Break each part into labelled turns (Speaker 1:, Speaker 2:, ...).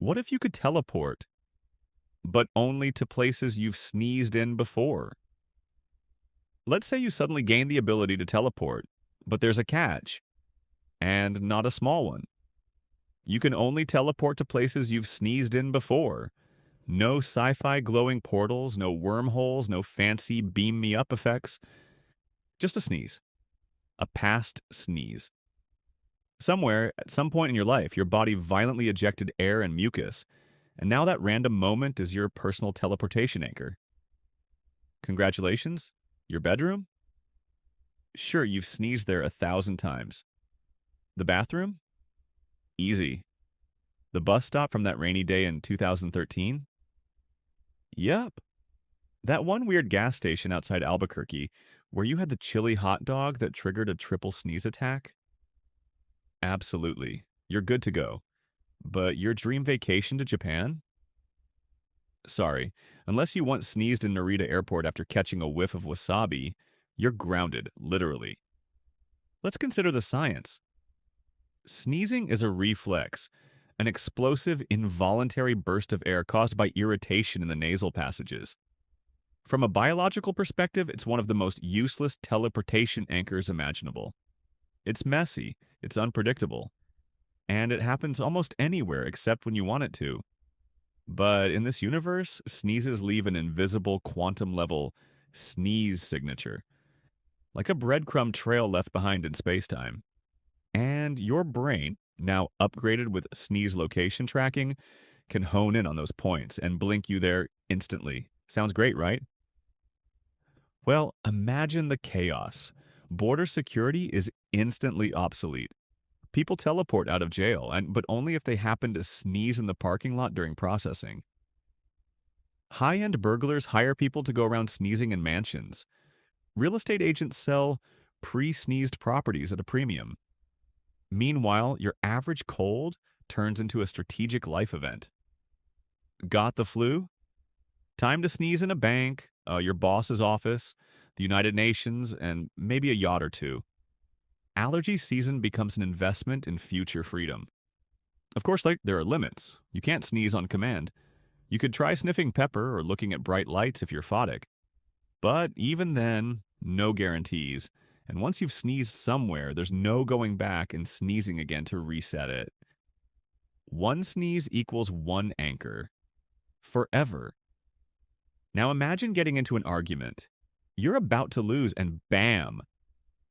Speaker 1: What if you could teleport, but only to places you've sneezed in before? Let's say you suddenly gain the ability to teleport, but there's a catch, and not a small one. You can only teleport to places you've sneezed in before. No sci-fi glowing portals, no wormholes, no fancy beam me up effects. Just a sneeze. A past sneeze. Somewhere, at some point in your life, your body violently ejected air and mucus, and now that random moment is your personal teleportation anchor. Congratulations? Your bedroom? Sure, you've sneezed there 1,000 times. The bathroom? Easy. The bus stop from that rainy day in 2013? Yup. That one weird gas station outside Albuquerque where you had the chili hot dog that triggered a triple sneeze attack? Absolutely. You're good to go. But your dream vacation to Japan? Sorry. Unless you once sneezed in Narita Airport after catching a whiff of wasabi, you're grounded, literally. Let's consider the science. Sneezing is a reflex, an explosive, involuntary burst of air caused by irritation in the nasal passages. From a biological perspective, it's one of the most useless teleportation anchors imaginable. It's messy, it's unpredictable, and it happens almost anywhere except when you want it to. But in this universe, sneezes leave an invisible quantum level sneeze signature, like a breadcrumb trail left behind in spacetime. And your brain, now upgraded with sneeze location tracking, can hone in on those points and blink you there instantly. Sounds great, right? Well, imagine the chaos. Border security is instantly obsolete. People teleport out of jail, but only if they happen to sneeze in the parking lot during processing. High-end burglars hire people to go around sneezing in mansions. Real estate agents sell pre-sneezed properties at a premium. Meanwhile, your average cold turns into a strategic life event. Got the flu? Time to sneeze in a bank, your boss's office, the United Nations, and maybe a yacht or two. Allergy season becomes an investment in future freedom. Of course, there are limits. You can't sneeze on command. You could try sniffing pepper or looking at bright lights if you're photic. But even then, no guarantees. And once you've sneezed somewhere, there's no going back and sneezing again to reset it. One sneeze equals one anchor. Forever. Now imagine getting into an argument. You're about to lose and bam!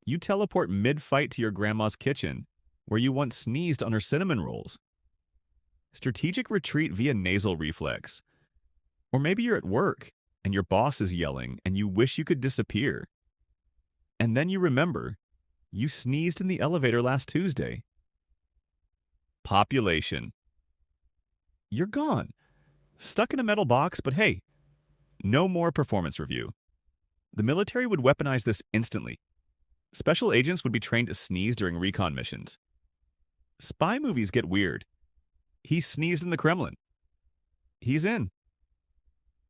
Speaker 1: You teleport mid-fight to your grandma's kitchen, where you once sneezed on her cinnamon rolls. Strategic retreat via nasal reflex. Or maybe you're at work, and your boss is yelling, and you wish you could disappear. And then you remember, you sneezed in the elevator last Tuesday. Population. You're gone. Stuck in a metal box, but hey, no more performance review. The military would weaponize this instantly. Special agents would be trained to sneeze during recon missions. Spy movies get weird. He sneezed in the Kremlin. He's in.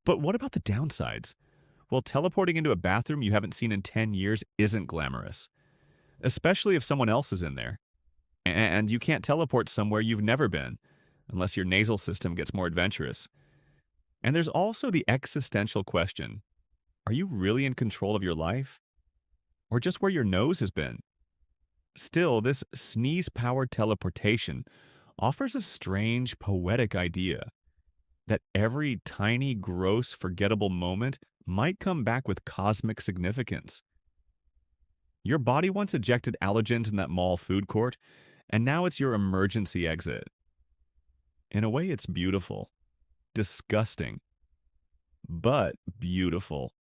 Speaker 1: But what about the downsides? Well, teleporting into a bathroom you haven't seen in 10 years isn't glamorous, especially if someone else is in there. And you can't teleport somewhere you've never been, unless your nasal system gets more adventurous. And there's also the existential question. Are you really in control of your life? Or just where your nose has been? Still, this sneeze-powered teleportation offers a strange, poetic idea that every tiny, gross, forgettable moment might come back with cosmic significance. Your body once ejected allergens in that mall food court, and now it's your emergency exit. In a way, it's beautiful. Disgusting. But beautiful.